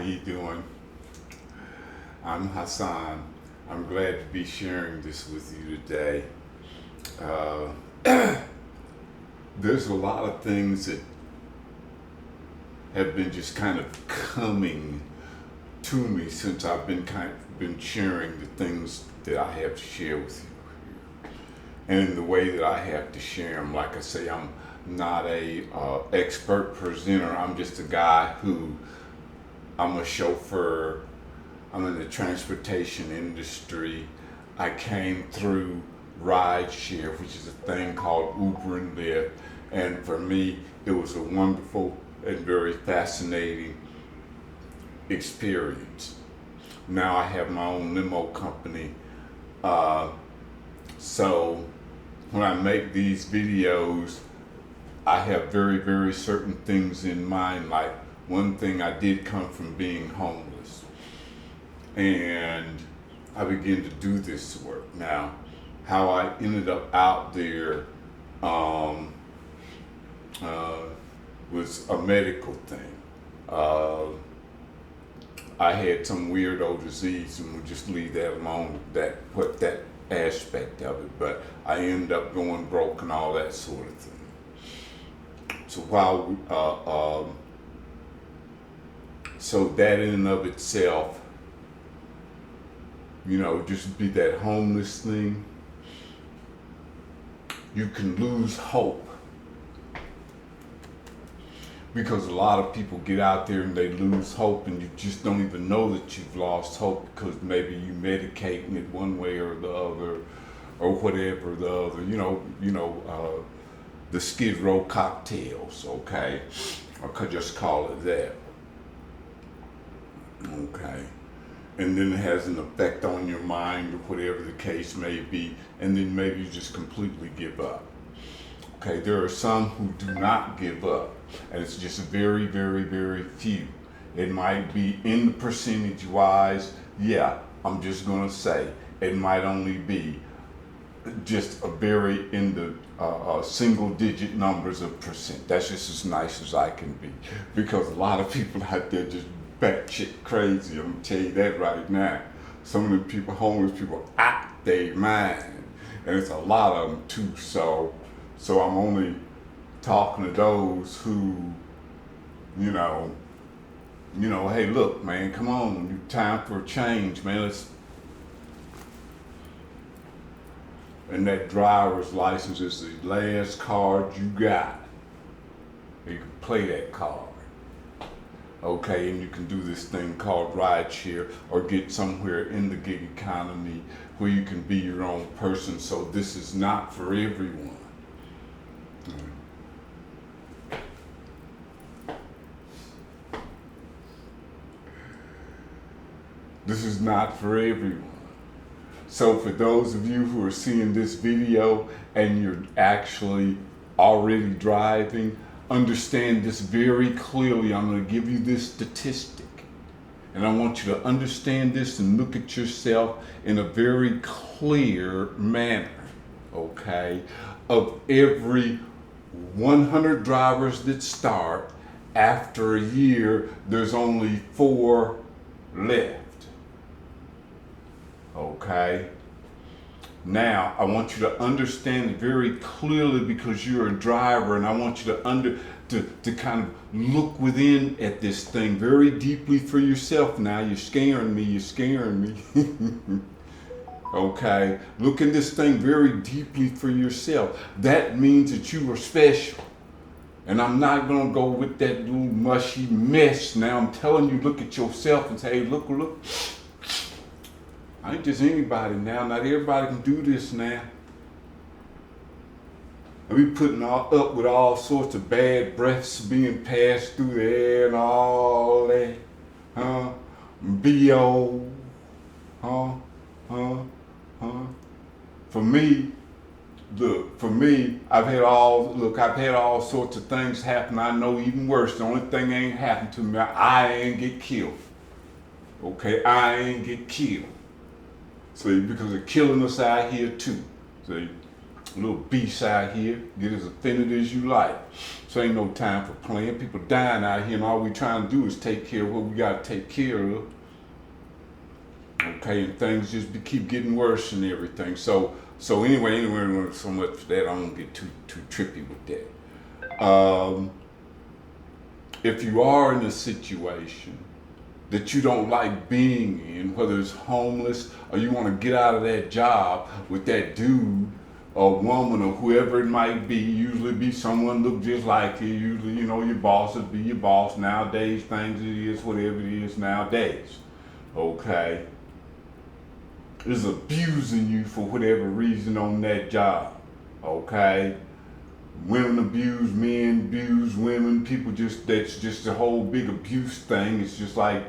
you doing? I'm Hassan. I'm glad to be sharing this with you today. Uh, there's a lot of things that have been just kind of coming to me since I've been sharing the things that I have to share with you. And in the way that I have to share them, like I say, I'm not a expert presenter. I'm just a guy I'm a chauffeur. I'm in the transportation industry. I came through rideshare, which is a thing called Uber and Lyft. And for me, it was a wonderful and very fascinating experience. Now I have my own limo company. So when I make these videos, I have very, very certain things in mind. Like one thing, I did come from being homeless, and I began to do this work. Now, how I ended up out there was a medical thing. I had some weirdo disease, and we'll just leave that alone, that aspect of it. But I ended up going broke and all that sort of thing. So so that in and of itself, just be that homeless thing, you can lose hope. Because a lot of people get out there and they lose hope, and you just don't even know that you've lost hope because maybe you medicating it one way or the other, or whatever the other, the Skid Row cocktails, okay? I could just call it that, okay? And then it has an effect on your mind, or whatever the case may be, and then maybe you just completely give up. Okay, there are some who do not give up, and it's just very, very, very few. It might be in the percentage wise, I'm just gonna say, it might only be just a very in the single digit numbers of percent. That's just as nice as I can be, because a lot of people out there just batshit crazy. I'm gonna tell you that right now. Some of the people, homeless people, out their mind, and it's a lot of them too. So I'm only talking to those who, hey, look, man, come on, time for a change, man. And that driver's license is the last card you got. You can play that card. Okay, and you can do this thing called rideshare, or get somewhere in the gig economy where you can be your own person. So this is not for everyone. This is not for everyone. So for those of you who are seeing this video and you're actually already driving, understand this very clearly. I'm going to give you this statistic, and I want you to understand this and look at yourself in a very clear manner, okay? Of every 100 drivers that start, after a year, there's only 4 left. Okay? Now, I want you to understand it very clearly, because you're a driver, and I want you to kind of look within at this thing very deeply for yourself. Now, you're scaring me. Okay? Look in this thing very deeply for yourself. That means that you are special. And I'm not going to go with that little mushy mess. Now, I'm telling you, look at yourself and say, hey, look. I ain't just anybody now. Not everybody can do this now. And we putting up with all sorts of bad breaths being passed through the air and all that. B.O. For me, I've had all sorts of things happen. I know even worse. The only thing ain't happened to me, I ain't get killed. Okay, I ain't get killed. See, because they're killing us out here too. See, A little B-side here, get as offended as you like. So ain't no time for playing. People dying out here and all we trying to do is take care of what we gotta take care of. Okay, and things just keep getting worse and everything. So anyway, so much for that. I don't get too trippy with that. If you are in a situation that you don't like being in, whether it's homeless or you want to get out of that job with that dude or woman or whoever it might be, usually be someone look just like you. Usually, you know, your bosses be your boss. Nowadays, things it is whatever it is nowadays. Okay, is abusing you for whatever reason on that job. Okay, women abuse men, abuse women. People that's just a whole big abuse thing. It's just like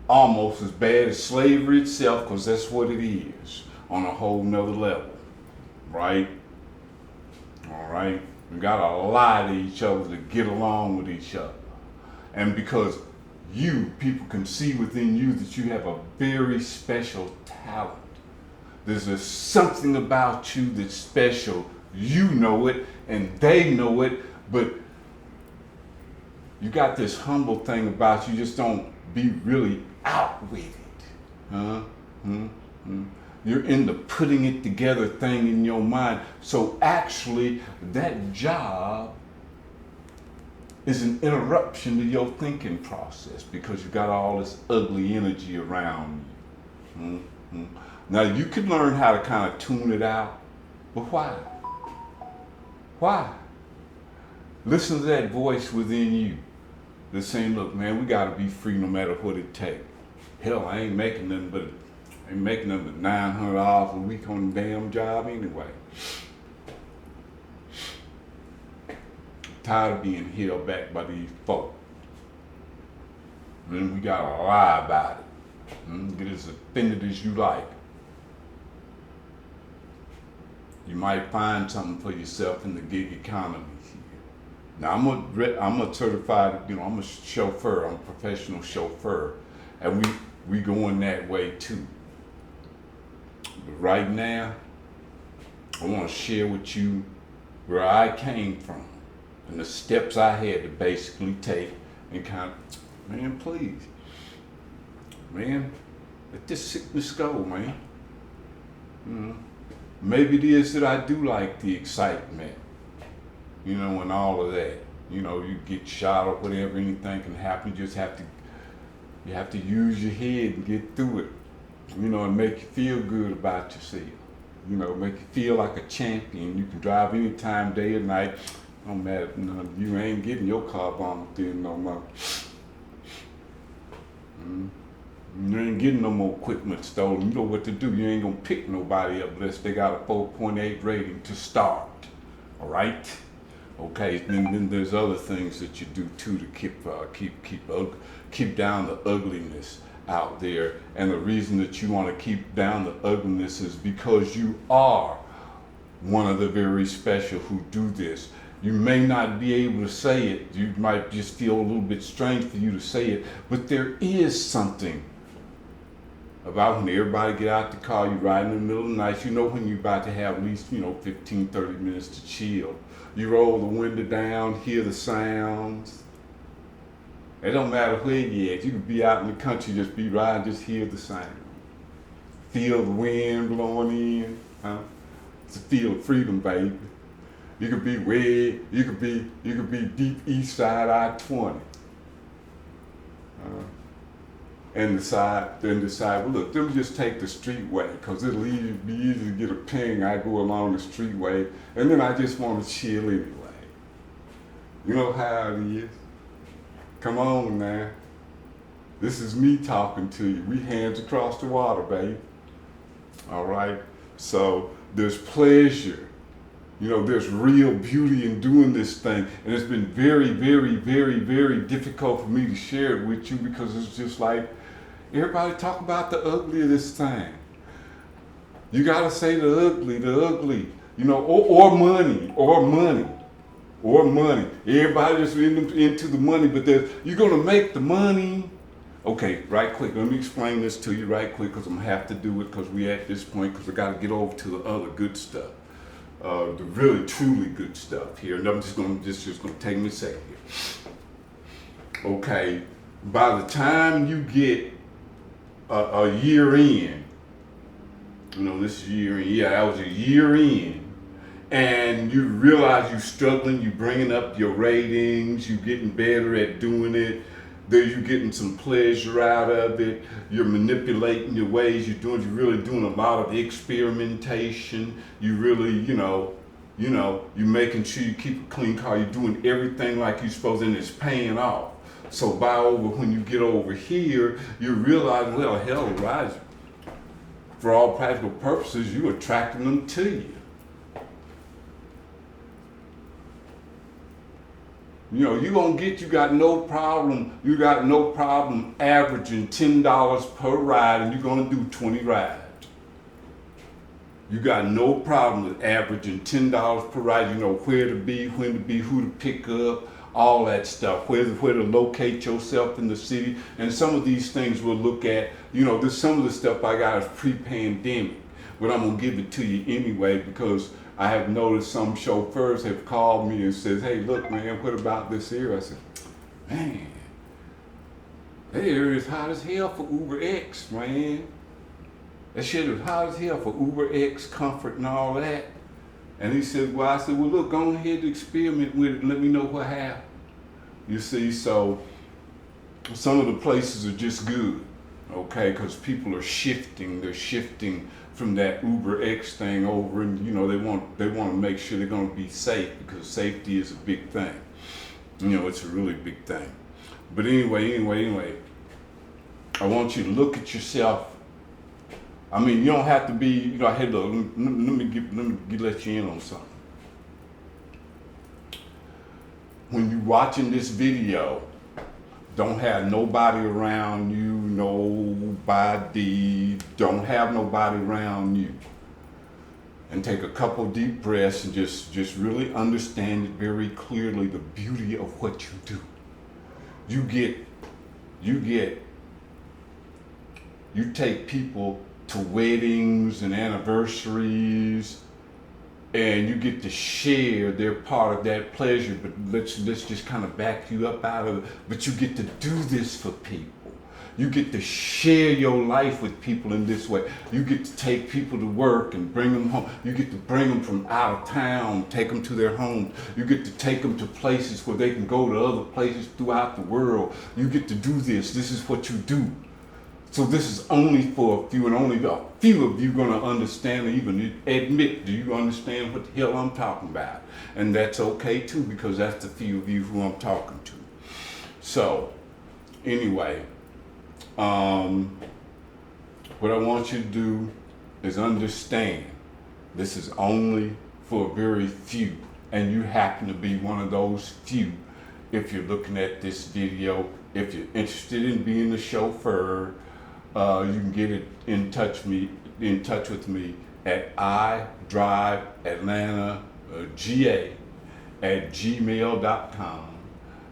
almost as bad as slavery itself, because that's what it is on a whole nother level, right? All right, we gotta lie to each other to get along with each other, and because people can see within you that you have a very special talent. There's something about you that's special. You know it, and they know it, but you got this humble thing about you. Just don't be really out with it. You're in the putting it together thing in your mind. So actually, that job is an interruption to your thinking process because you got all this ugly energy around you. Now you can learn how to kind of tune it out, but why? Why? Listen to that voice within you that's saying, look, man, we gotta be free no matter what it takes. Hell, I ain't making nothing but $900 a week on the damn job anyway. Tired of being held back by these folk. Then we gotta lie about it. Get as offended as you like. You might find something for yourself in the gig economy here. Now I'm a certified, I'm a chauffeur. I'm a professional chauffeur, and we going that way too. But right now, I want to share with you where I came from and the steps I had to basically take and kind of, man, please, man, let this sickness go, man. Maybe it is that I do like the excitement, and all of that. You get shot or whatever, anything can happen. You have to use your head and get through it, and make you feel good about yourself. Make you feel like a champion. You can drive any time, day or night. No matter, you ain't getting your car bombed in no more. You ain't getting no more equipment stolen. You know what to do. You ain't gonna pick nobody up unless they got a 4.8 rating to start. All right? Okay. Then there's other things that you do too to keep down the ugliness out there. And the reason that you want to keep down the ugliness is because you are one of the very special who do this. You may not be able to say it. You might just feel a little bit strange for you to say it, but there is something about when everybody get out the car, you ride in the middle of the night, when you're about to have at least, 15, 30 minutes to chill. You roll the window down, hear the sounds. It don't matter where you at. You could be out in the country, just be riding, just hear the sound. Feel the wind blowing in. It's a feel of freedom, baby. You could be you could be deep east side I-20. And decide, well, look, let me just take the streetway, because it'll be easy to get a ping. I go along the streetway, and then I just want to chill anyway. You know how it is. Come on now. This is me talking to you. We hands across the water, baby. All right? So there's pleasure. There's real beauty in doing this thing. And it's been very, very, very, very difficult for me to share it with you, because it's just like, everybody talk about the ugly of this thing. You gotta say the ugly, or money. Everybody just into the money, but you're gonna make the money. Okay, right quick, let me explain this to you right quick, because I'm gonna have to do it, because we at this point, because I gotta get over to the other good stuff. the really truly good stuff here. And I'm just gonna take me a second here. Okay, by the time you get a year in, this is year in. Yeah, that was a year in. And you realize you're struggling, you're bringing up your ratings, you're getting better at doing it, then you're getting some pleasure out of it, you're manipulating your ways, you're really doing a lot of experimentation, you really, you're making sure you keep a clean car, you're doing everything like you're supposed to, and it's paying off. So when you get over here, you realize, well, hell, right, for all practical purposes, you're attracting them to you. You got no problem averaging $10 per ride, and you're gonna do 20 rides. You got no problem with averaging $10 per ride. You know where to be, when to be, who to pick up, all that stuff, where to locate yourself in the city. And some of these things we'll look at, some of the stuff I got is pre-pandemic, but I'm gonna give it to you anyway because I have noticed some chauffeurs have called me and says, hey, look, man, what about this here? I said, man, that area is hot as hell for Uber X, man. That shit is hot as hell for Uber X, Comfort, and all that. And he said, I said, well, look, go ahead and experiment with it and let me know what happened. You see, so some of the places are just good, okay, because people are shifting. They're shifting from that Uber X thing over, and they want to make sure they're going to be safe, because safety is a big thing. It's a really big thing. But anyway, I want you to look at yourself. I mean, you don't have to be. Hey, look, let me let you in on something. When you're watching this video, don't have nobody around you, don't have nobody around you. And take a couple deep breaths and just really understand it very clearly, the beauty of what you do. You take people to weddings and anniversaries, and you get to share their part of that pleasure, but let's just kind of back you up out of it. But you get to do this for people. You get to share your life with people in this way. You get to take people to work and bring them home. You get to bring them from out of town, take them to their homes. You get to take them to places where they can go to other places throughout the world. You get to do this. This is what you do. So this is only for a few, and only a few of you going to understand or even admit, do you understand what the hell I'm talking about? And that's okay too, because that's the few of you who I'm talking to. So anyway, what I want you to do is understand this is only for a very few, and you happen to be one of those few. If you're looking at this video, if you're interested in being a chauffeur, you can get in touch with me at idriveatlantaga@gmail.com.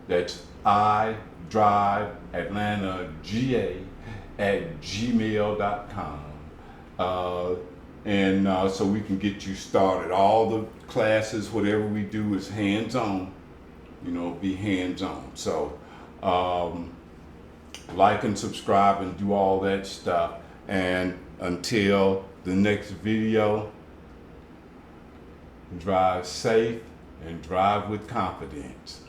That's idriveatlantaga@gmail.com. So we can get you started. All the classes, whatever we do, is hands-on. Be hands-on. So like and subscribe and do all that stuff. And until the next video, drive safe and drive with confidence.